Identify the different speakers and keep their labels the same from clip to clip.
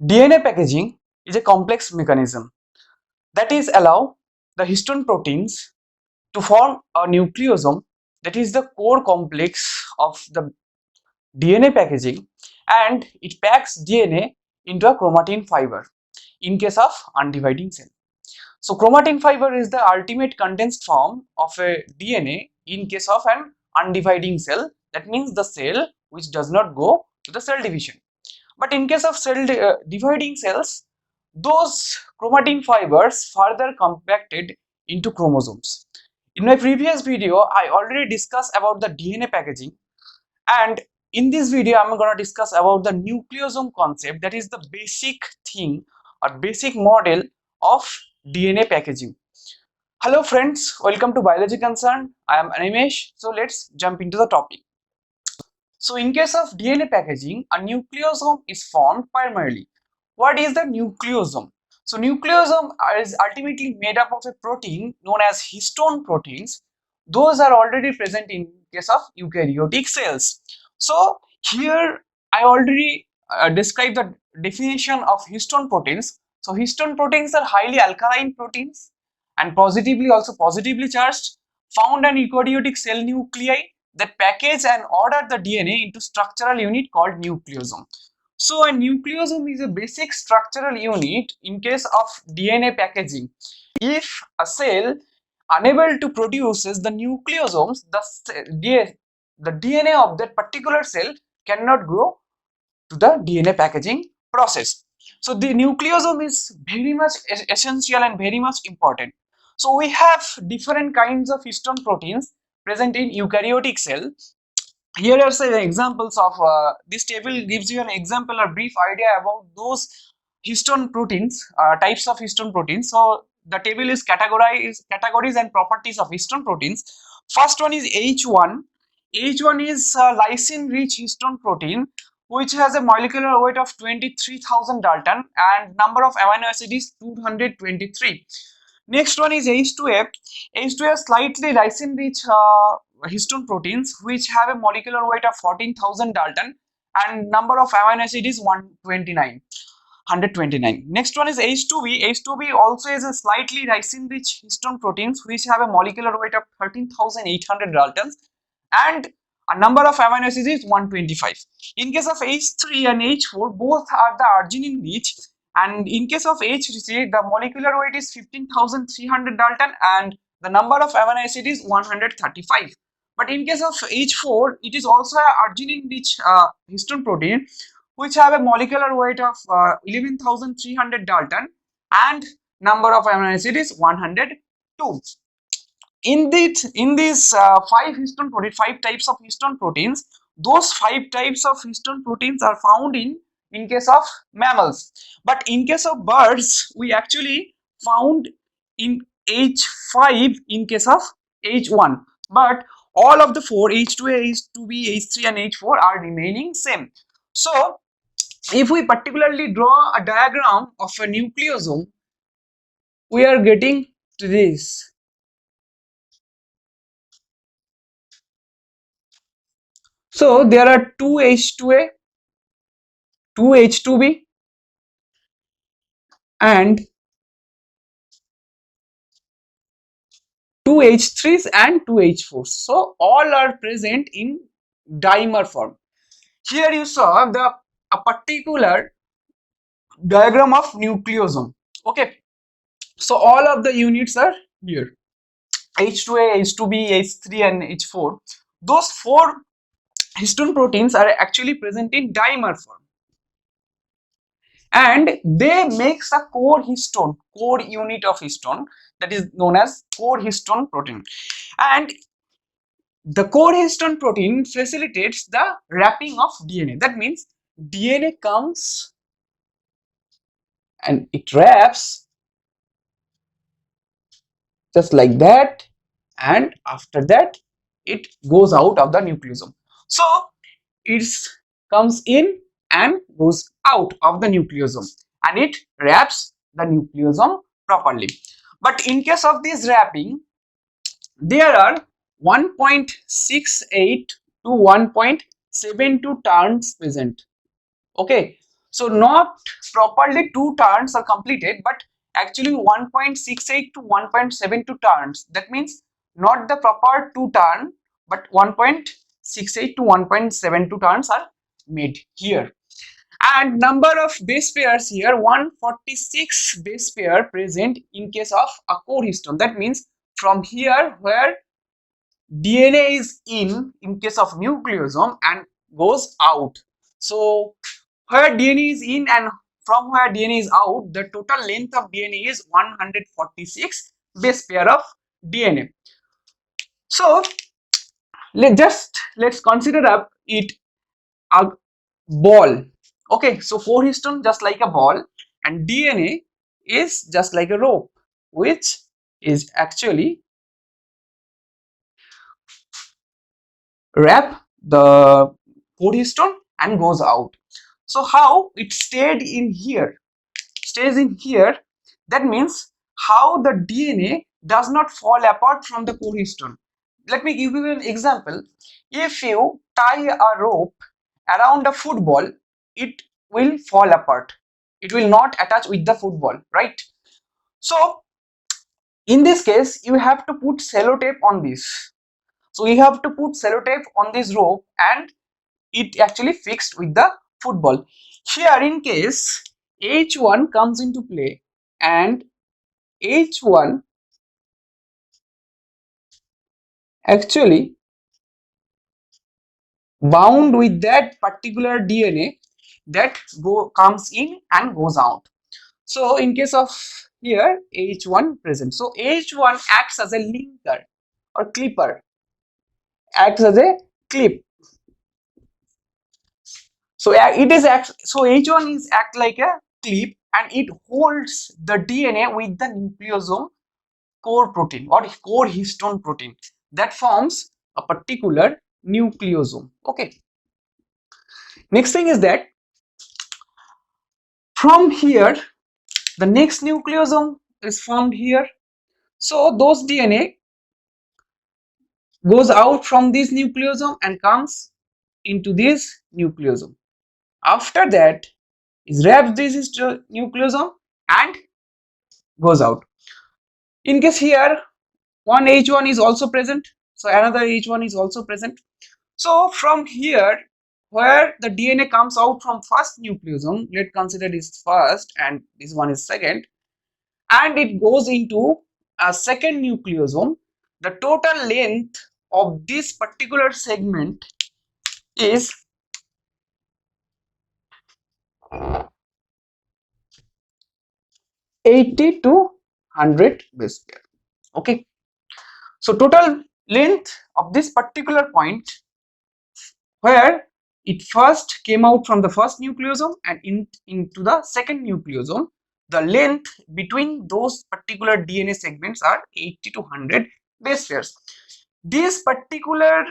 Speaker 1: DNA packaging is a complex mechanism that is allow the histone proteins to form a nucleosome, that is the core complex of the DNA packaging, and it packs DNA into a chromatin fiber in case of undividing cell. So chromatin fiber is the ultimate condensed form of a DNA in case of an undividing cell, that means the cell which does not go to the cell division. But in case of dividing cells, those chromatin fibers further compacted into chromosomes. In my previous video, I already discussed about the DNA packaging, and in this video, I'm going to discuss about the nucleosome concept, that is the basic thing or basic model of DNA packaging. Hello friends, welcome to Biology Concern. I am Animesh. So let's jump into the topic. So in case of DNA packaging, a nucleosome is formed primarily. What is the nucleosome? So nucleosome is ultimately made up of a protein known as histone proteins. Those are already present in case of eukaryotic cells. So here I already described the definition of histone proteins. So histone proteins are highly alkaline proteins and positively charged, found in eukaryotic cell nuclei that package and order the DNA into structural unit called nucleosome. So a nucleosome is a basic structural unit in case of DNA packaging. If a cell unable to produce the nucleosomes, the DNA of that particular cell cannot go to the DNA packaging process. So the nucleosome is very much essential and very much important. So we have different kinds of histone proteins present in eukaryotic cell. Here are some examples of this table gives you an example or brief idea about those histone proteins, types of histone proteins. So the table is categories and properties of histone proteins. First one is H1. H1 is lysine rich histone protein which has a molecular weight of 23,000 Dalton and number of amino acids is 223. Next one is H2F. H2F slightly lysine rich histone proteins which have a molecular weight of 14,000 Dalton and number of amino acids is 129. Next one is H2B. H2B also is a slightly lysine rich histone proteins which have a molecular weight of 13,800 Daltons and a number of amino acids is 125. In case of H3 and H4, both are the arginine rich, and in case of HCG, the molecular weight is 15,300 Dalton and the number of amino acid is 135. But in case of H4, it is also a arginine rich histone protein which have a molecular weight of 11,300 Dalton and number of amino acid is 102. In these five types of histone proteins, those five types of histone proteins are found in case of mammals, but in case of birds we actually found in H5 in case of H1, but all of the four H2A, H2B, H3 and H4 are remaining same. So if we particularly draw a diagram of a nucleosome, we are getting to this. So there are two H2A, two H2B and two H3s and two H4s. So all are present in dimer form. Here you saw a particular diagram of nucleosome. Okay, so all of the units are here. H2A, H2B, H3 and H4. Those four histone proteins are actually present in dimer form, and they makes a core histone, core unit of histone, that is known as core histone protein. And the core histone protein facilitates the wrapping of DNA. That means DNA comes and it wraps just like that, and after that it goes out of the nucleosome. So it comes in and goes out of the nucleosome and it wraps the nucleosome properly. But in case of this wrapping, there are 1.68 to 1.72 turns present. Okay, So not properly two turns are completed, but actually 1.68 to 1.72 turns. That means not the proper two turn, but 1.68 to 1.72 turns are made here. And number of base pairs here, 146 base pair present in case of a core histone. That means from here where DNA is in case of nucleosome and goes out. So where DNA is in and from where DNA is out, the total length of DNA is 146 base pair of DNA. So let's consider up it a ball. Okay, so 4 histone just like a ball and DNA is just like a rope, which is actually wrap the 4 histone and goes out. So how it stays in here, that means how the DNA does not fall apart from the core histone. Let me give you an example. If you tie a rope around a football, it will fall apart. It will not attach with the football, right? So in this case, you have to put sellotape on this. So you have to put sellotape on this rope and it actually fixed with the football. Here in case H1 comes into play and H1 actually bound with that particular DNA that comes in and goes out. So in case of here H1 present. So H1 acts as a linker or clipper, acts as a clip. So it is so H1 is act like a clip and it holds the DNA with the nucleosome core protein or core histone protein that forms a particular nucleosome. Okay. Next thing is that from here the next nucleosome is formed here. So those DNA goes out from this nucleosome and comes into this nucleosome. After that is wraps this nucleosome and goes out. In case here one H1 is also present, so another H1 is also present. So from here where the DNA comes out from first nucleosome, let's consider this first and this one is second, and it goes into a second nucleosome, the total length of this particular segment is 80 to 100 base pair. Okay, so total length of this particular point where it first came out from the first nucleosome and into the second nucleosome, the length between those particular DNA segments are 80 to 100 base pairs. This particular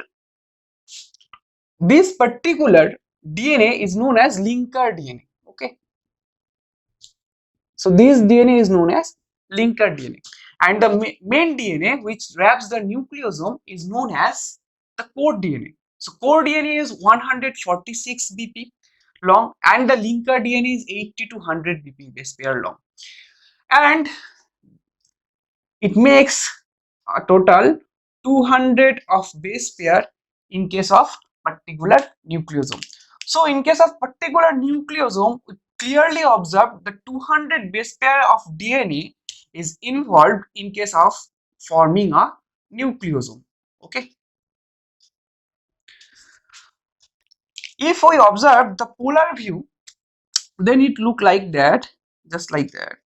Speaker 1: DNA is known as linker DNA. Okay, so this DNA is known as linker DNA, and the main DNA which wraps the nucleosome is known as the core DNA. So core DNA is 146 BP long and the linker DNA is 80 to 100 BP base pair long, and it makes a total 200 of base pair in case of particular nucleosome. So in case of particular nucleosome, we clearly observe the 200 base pair of DNA is involved in case of forming a nucleosome. Okay. If we observe the polar view, then it look like that, just like that.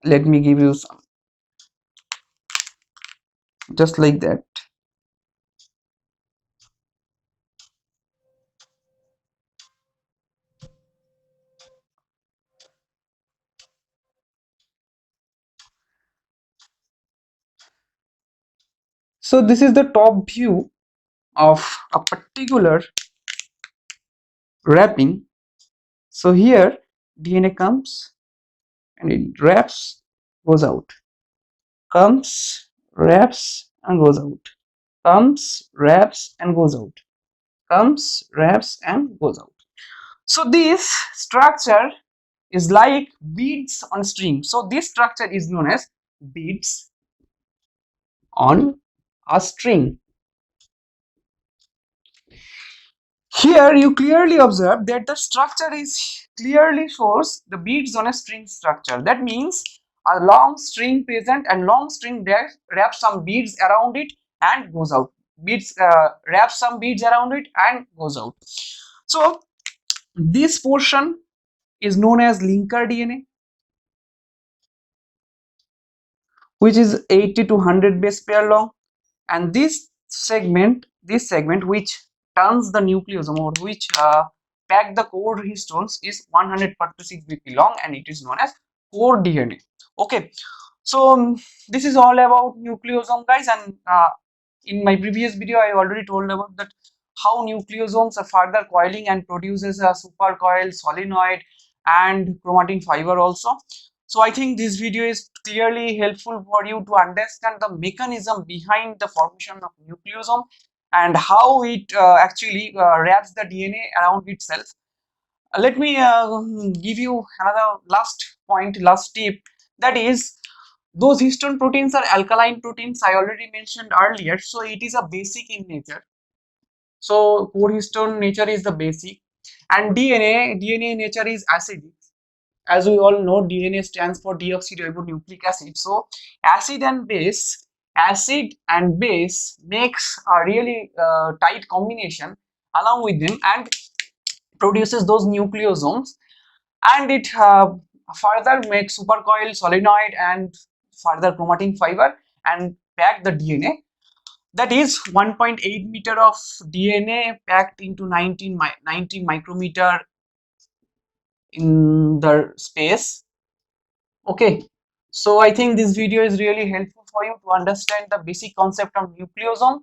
Speaker 1: Let me give you some, just like that. So this is the top view of a particular wrapping. So here DNA comes and it wraps, goes out, comes, wraps and goes out, comes, wraps and goes out, comes, wraps and goes out. So this structure is like beads on string. So this structure is known as beads on a string. Here you clearly observe that the structure is clearly shows the beads on a string structure. That means a long string present, and long string there wraps some beads around it and goes out. Beads wraps some beads around it and goes out. So this portion is known as linker DNA, which is 80 to 100 base pair long, and this segment which turns the nucleosome, or which pack the core histones, is 146 bp long, and it is known as core DNA. Okay, so this is all about nucleosome, guys, and in my previous video I already told about that how nucleosomes are further coiling and produces a supercoil, solenoid, and chromatin fiber also. So I think this video is clearly helpful for you to understand the mechanism behind the formation of nucleosome and how it actually wraps the DNA around itself. Let me give you another last point, last tip, that is those histone proteins are alkaline proteins, I already mentioned earlier, so it is a basic in nature. So core histone nature is the basic, and DNA nature is acidic. As we all know, DNA stands for deoxyribonucleic acid. So acid and base makes a really tight combination along with them and produces those nucleosomes, and it further makes supercoil, solenoid, and further chromatin fiber and pack the DNA. That is 1.8 meter of DNA packed into 90 micrometer in the space. Okay, so I think this video is really helpful for you to understand the basic concept of nucleosome,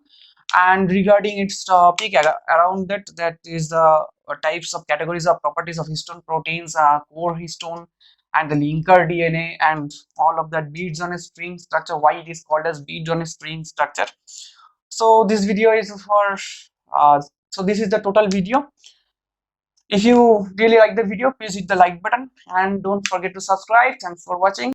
Speaker 1: and regarding its topic around that, that is the types of categories of properties of histone proteins, core histone, and the linker DNA, and all of that beads on a string structure, why it is called as beads on a string structure. So this video is for so this is the total video. If you really like the video, please hit the like button and don't forget to subscribe. Thanks for watching.